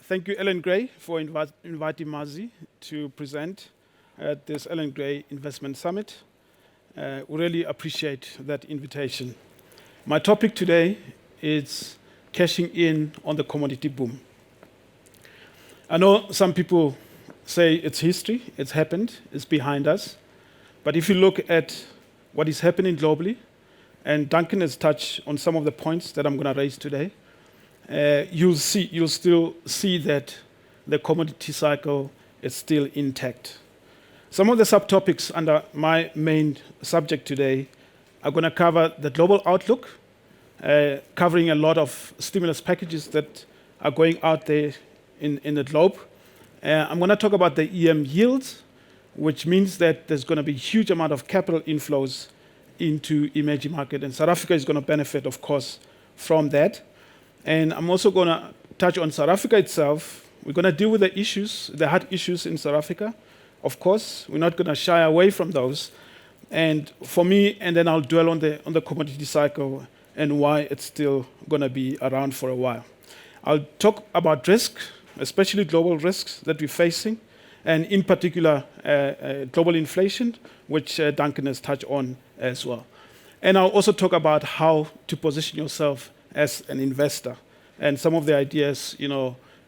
Thank you, Ellen Gray, for inviting Mazi to present at this Ellen Gray Investment Summit. We really appreciate that invitation. My topic today is cashing in on the commodity boom. I know some people say it's history, it's happened, it's behind us. But if you look at what is happening globally, and Duncan has touched on some of the points that I'm going to raise today, you'll still see that the commodity cycle is still intact. Some of the subtopics under my main subject today are going to cover the global outlook, covering a lot of stimulus packages that are going out there in the globe. I'm going to talk about the EM yields, which means that there's going to be a huge amount of capital inflows into emerging market, and South Africa is going to benefit, of course, from that. And I'm also going to touch on South Africa itself. We're going to deal with the issues, the hard issues in South Africa. Of course, we're not going to shy away from those. And for me, and then I'll dwell on the commodity cycle and why it's still going to be around for a while. I'll talk about risk, especially global risks that we're facing, and in particular, global inflation, which Duncan has touched on as well. And I'll also talk about how to position yourself as an investor and some of the ideas,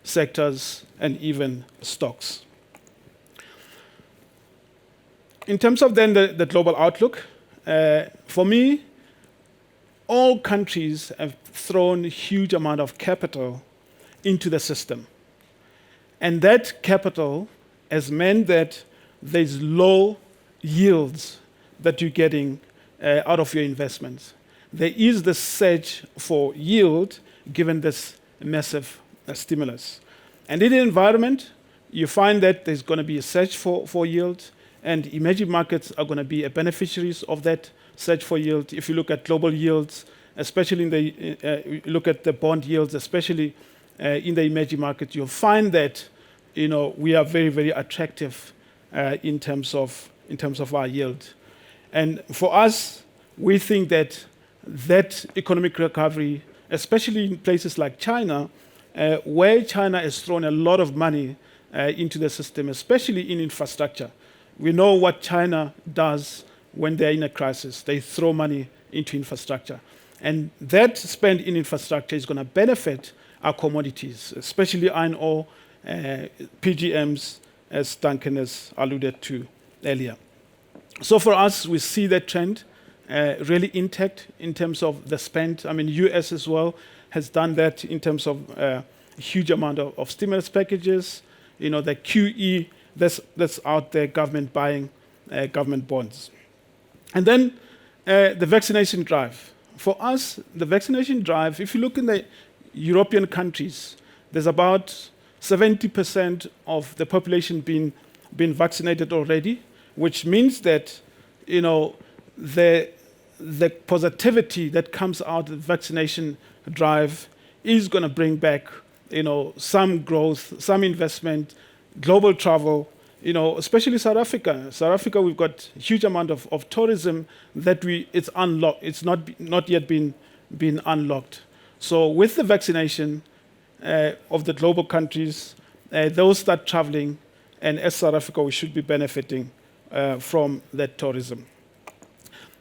sectors and even stocks. In terms of then the global outlook, for me, all countries have thrown a huge amount of capital into the system. And that capital has meant that there's low yields that you're getting out of your investments. There is the search for yield given this massive stimulus. And in the environment, you find that there's going to be a search for yield, and emerging markets are going to be beneficiaries of that search for yield. If you look at global yields, especially look at the bond yields, especially in the emerging markets, you'll find that we are very, very attractive in terms of our yield. And for us, we think that economic recovery, especially in places like China, where China has thrown a lot of money into the system, especially in infrastructure. We know what China does when they're in a crisis. They throw money into infrastructure. And that spend in infrastructure is going to benefit our commodities, especially iron ore, PGMs, as Duncan has alluded to earlier. So for us, we see that trend really intact in terms of the spend. I mean, US as well has done that in terms of a huge amount of stimulus packages. The QE that's out there, government buying government bonds. And then the vaccination drive. For us, the vaccination drive, if you look in the European countries, there's about 70% of the population being vaccinated already, which means that the positivity that comes out of the vaccination drive is going to bring back some growth, some investment, global travel, especially South Africa. South Africa, we've got a huge amount of tourism that it's unlocked. It's not yet been unlocked. So with the vaccination of the global countries, they'll start traveling, and as South Africa, we should be benefiting from that tourism.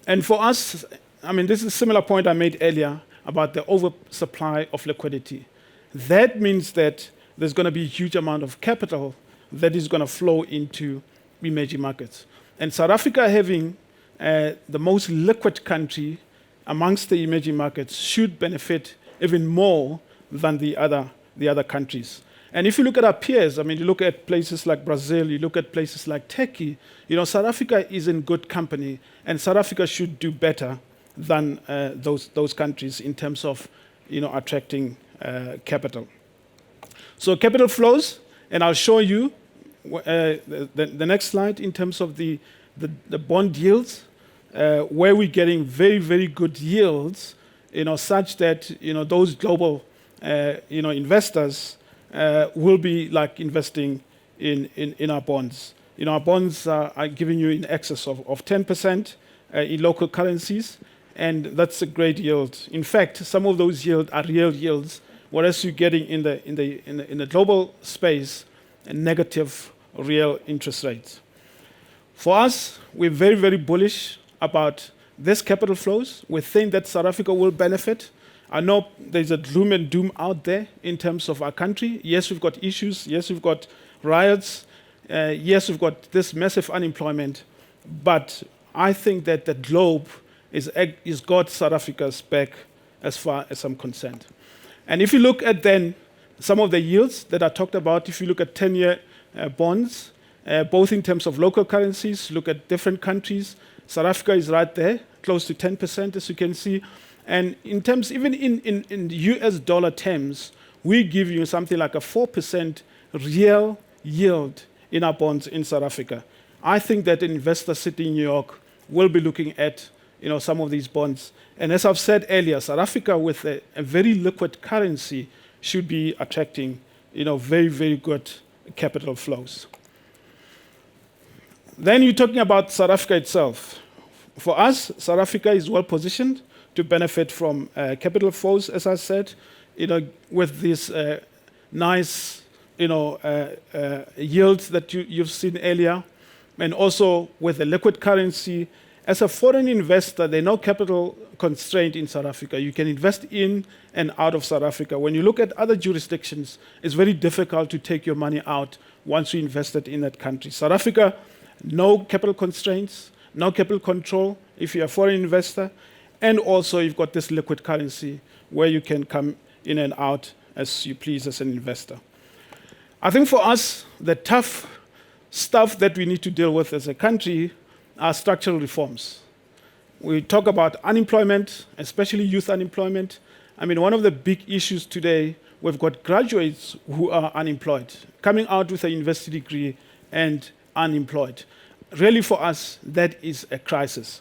And for us, I mean, this is a similar point I made earlier about the oversupply of liquidity. That means that there's going to be a huge amount of capital that is going to flow into emerging markets. And South Africa, having the most liquid country amongst the emerging markets, should benefit even more than the other countries. And if you look at our peers, I mean, you look at places like Brazil, you look at places like Turkey, South Africa is in good company, and South Africa should do better than those countries in terms of, attracting capital. So capital flows, and I'll show you the next slide in terms of the bond yields, where we're getting very, very good yields, such that, those global, investors will be like investing in our bonds. Our bonds are giving you in excess of 10% in local currencies, and that's a great yield. In fact, some of those yields are real yields whereas you're getting in the global space a negative real interest rates. For us, we're very, very bullish about this capital flows. We think that South Africa will benefit. I know there's a gloom and doom out there in terms of our country. Yes, we've got issues. Yes, we've got riots. Yes, we've got this massive unemployment. But I think that the globe is got South Africa's back as far as I'm concerned. And if you look at then some of the yields that I talked about, if you look at 10-year bonds, both in terms of local currencies, look at different countries, South Africa is right there, close to 10%, as you can see. And in terms, even in US dollar terms, we give you something like a 4% real yield in our bonds in South Africa. I think that an investor sitting in New York will be looking at some of these bonds. And as I've said earlier, South Africa with a very liquid currency should be attracting very, very good capital flows. Then you're talking about South Africa itself. For us, South Africa is well positioned to benefit from capital flows, as I said, with these nice yields that you've seen earlier, and also with a liquid currency. As a foreign investor, there are no capital constraint in South Africa. You can invest in and out of South Africa. When you look at other jurisdictions, it's very difficult to take your money out once you invested in that country. South Africa, no capital constraints, no capital control if you're a foreign investor, and also you've got this liquid currency where you can come in and out as you please as an investor. I think for us, the tough stuff that we need to deal with as a country are structural reforms. We talk about unemployment, especially youth unemployment. I mean, one of the big issues today, we've got graduates who are unemployed, coming out with a university degree and unemployed. Really, for us, that is a crisis.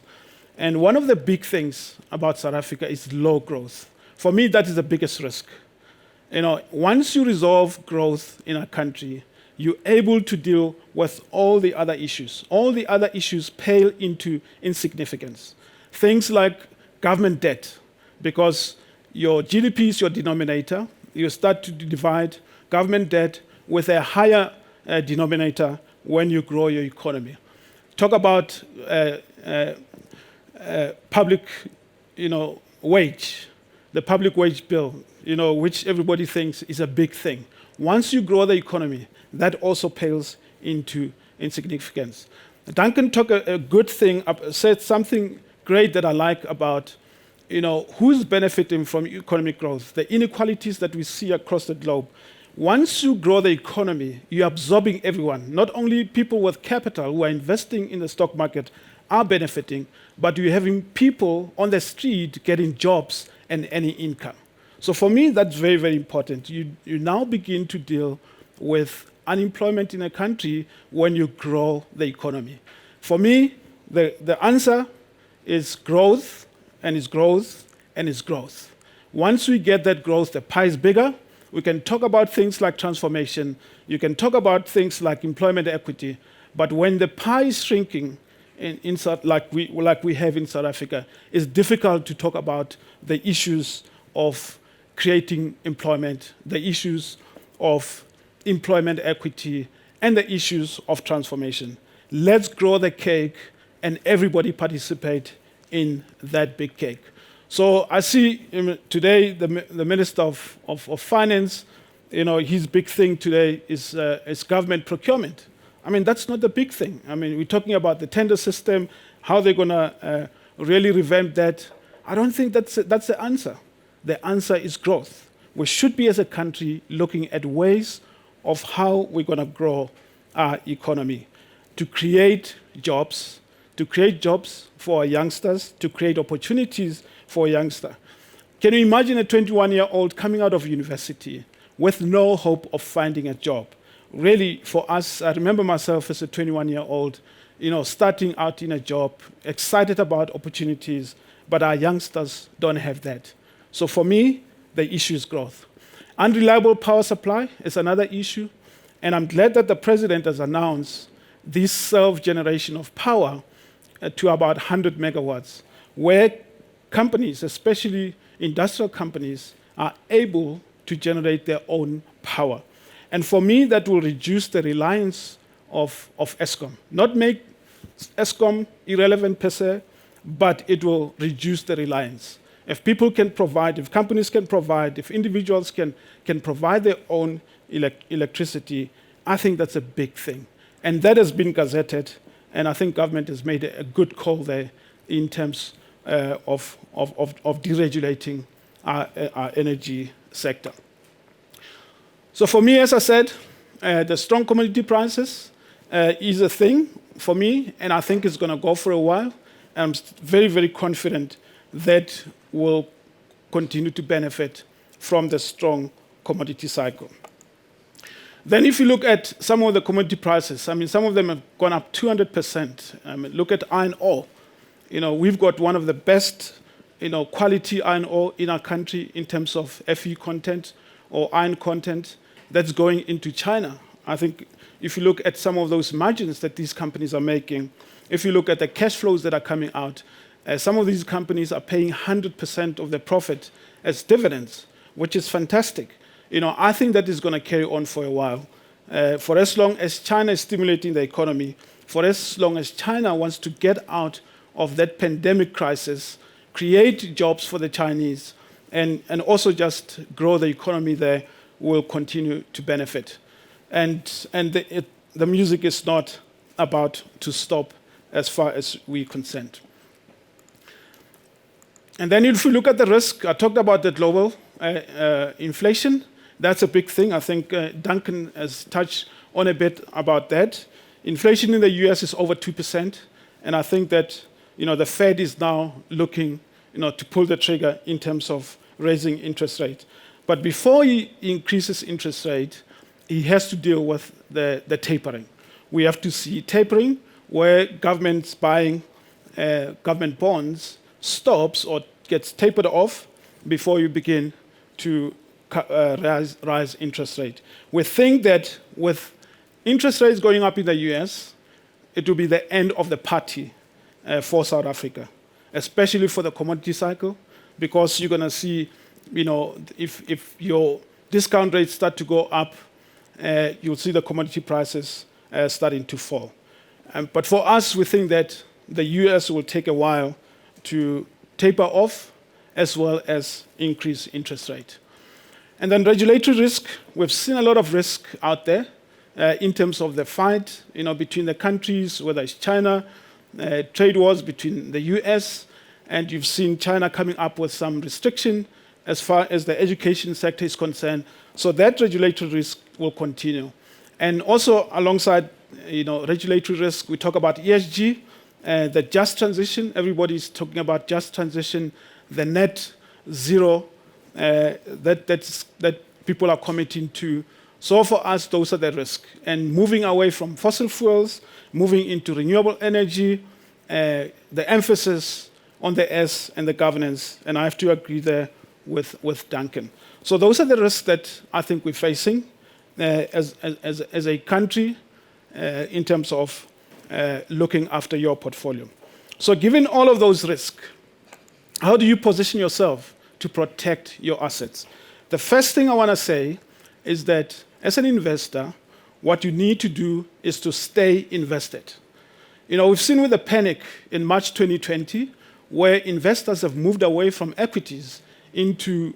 And one of the big things about South Africa is low growth. For me, that is the biggest risk. Once you resolve growth in a country, you're able to deal with all the other issues. All the other issues pale into insignificance. Things like government debt, because your GDP is your denominator, you start to divide government debt with a higher denominator when you grow your economy. Talk about public, wage, the public wage bill, which everybody thinks is a big thing. Once you grow the economy, that also pales into insignificance. Duncan took a good thing up, said something great that I like about, who's benefiting from economic growth, the inequalities that we see across the globe. Once you grow the economy, you're absorbing everyone. Not only people with capital who are investing in the stock market are benefiting, but you're having people on the street getting jobs and any income. So for me, that's very, very important. You now begin to deal with unemployment in a country when you grow the economy. For me, the answer is growth, and it's growth, and it's growth. Once we get that growth, the pie is bigger. We can talk about things like transformation. You can talk about things like employment equity. But when the pie is shrinking, like we have in South Africa, it's difficult to talk about the issues of creating employment, the issues of employment equity, and the issues of transformation. Let's grow the cake and everybody participate in that big cake. So I see today the Minister of Finance, his big thing today is government procurement. I mean, that's not the big thing. I mean, we're talking about the tender system, how they're going to really revamp that. I don't think that's the answer. The answer is growth. We should be, as a country, looking at ways of how we're going to grow our economy, to create jobs for our youngsters, to create opportunities for a youngster. Can you imagine a 21-year-old coming out of university with no hope of finding a job? Really, for us, I remember myself as a 21-year-old, starting out in a job, excited about opportunities, but our youngsters don't have that. So for me, the issue is growth. Unreliable power supply is another issue, and I'm glad that the president has announced this self-generation of power to about 100 megawatts, where companies, especially industrial companies, are able to generate their own power. And for me, that will reduce the reliance of Eskom. Not make Eskom irrelevant per se, but it will reduce the reliance. If people can provide, if companies can provide, if individuals can provide their own electricity, I think that's a big thing. And that has been gazetted, and I think government has made a good call there in terms of deregulating our energy sector. So for me, as I said, the strong commodity prices is a thing for me, and I think it's going to go for a while. I'm very, very confident that we'll continue to benefit from the strong commodity cycle. Then if you look at some of the commodity prices, I mean, some of them have gone up 200%. I mean, look at iron ore. You know, we've got one of the best, quality iron ore in our country in terms of Fe content or iron content that's going into China. I think if you look at some of those margins that these companies are making, if you look at the cash flows that are coming out, some of these companies are paying 100% of their profit as dividends, which is fantastic. I think that is going to carry on for a while. For as long as China is stimulating the economy, for as long as China wants to get out of that pandemic crisis, create jobs for the Chinese, and also just grow the economy there, will continue to benefit. And the music is not about to stop as far as we're concerned. And then if we look at the risk, I talked about the global inflation. That's a big thing. I think Duncan has touched on a bit about that. Inflation in the US is over 2%, and I think that the Fed is now looking to pull the trigger in terms of raising interest rate. But before he increases interest rate, he has to deal with the tapering. We have to see tapering where government's buying government bonds stops or gets tapered off before you begin to rise interest rate. We think that with interest rates going up in the US, it will be the end of the party for South Africa, especially for the commodity cycle, because you're going to see, if your discount rates start to go up, you'll see the commodity prices starting to fall. But for us, we think that the US will take a while to taper off as well as increase interest rate. And then regulatory risk, we've seen a lot of risk out there in terms of the fight between the countries, whether it's China, trade wars between the US, and you've seen China coming up with some restriction as far as the education sector is concerned. So that regulatory risk will continue. And also alongside regulatory risk, we talk about ESG, the just transition. Everybody's talking about just transition, the net zero that people are committing to. So for us, those are the risks. And moving away from fossil fuels, moving into renewable energy, the emphasis on the S and the governance, and I have to agree there with Duncan. So those are the risks that I think we're facing as a country in terms of looking after your portfolio. So given all of those risks, how do you position yourself to protect your assets? The first thing I want to say is that as an investor, what you need to do is to stay invested. We've seen with the panic in March 2020, where investors have moved away from equities into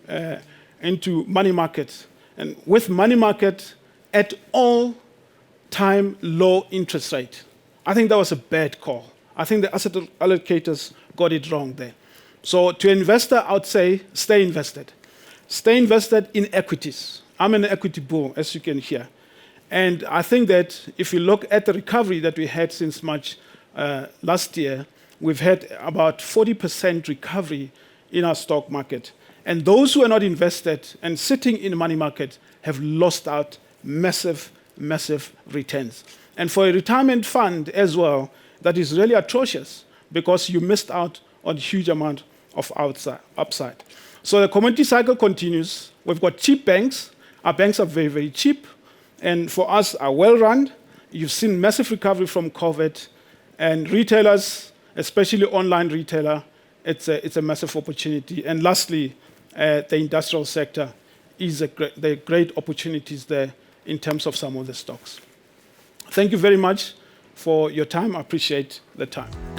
money market. And with money market at all-time low interest rate, I think that was a bad call. I think the asset allocators got it wrong there. So to an investor, I would say stay invested. Stay invested in equities. I'm an equity bull, as you can hear. And I think that if you look at the recovery that we had since March last year, we've had about 40% recovery in our stock market. And those who are not invested and sitting in the money market have lost out massive, massive returns. And for a retirement fund as well, that is really atrocious because you missed out on a huge amount of upside. So the commodity cycle continues. We've got cheap banks. Our banks are very, very cheap. And for us, are well run. You've seen massive recovery from COVID. And retailers, especially online retailer, it's a massive opportunity. And lastly, the industrial sector there are great opportunities there in terms of some of the stocks. Thank you very much for your time. I appreciate the time.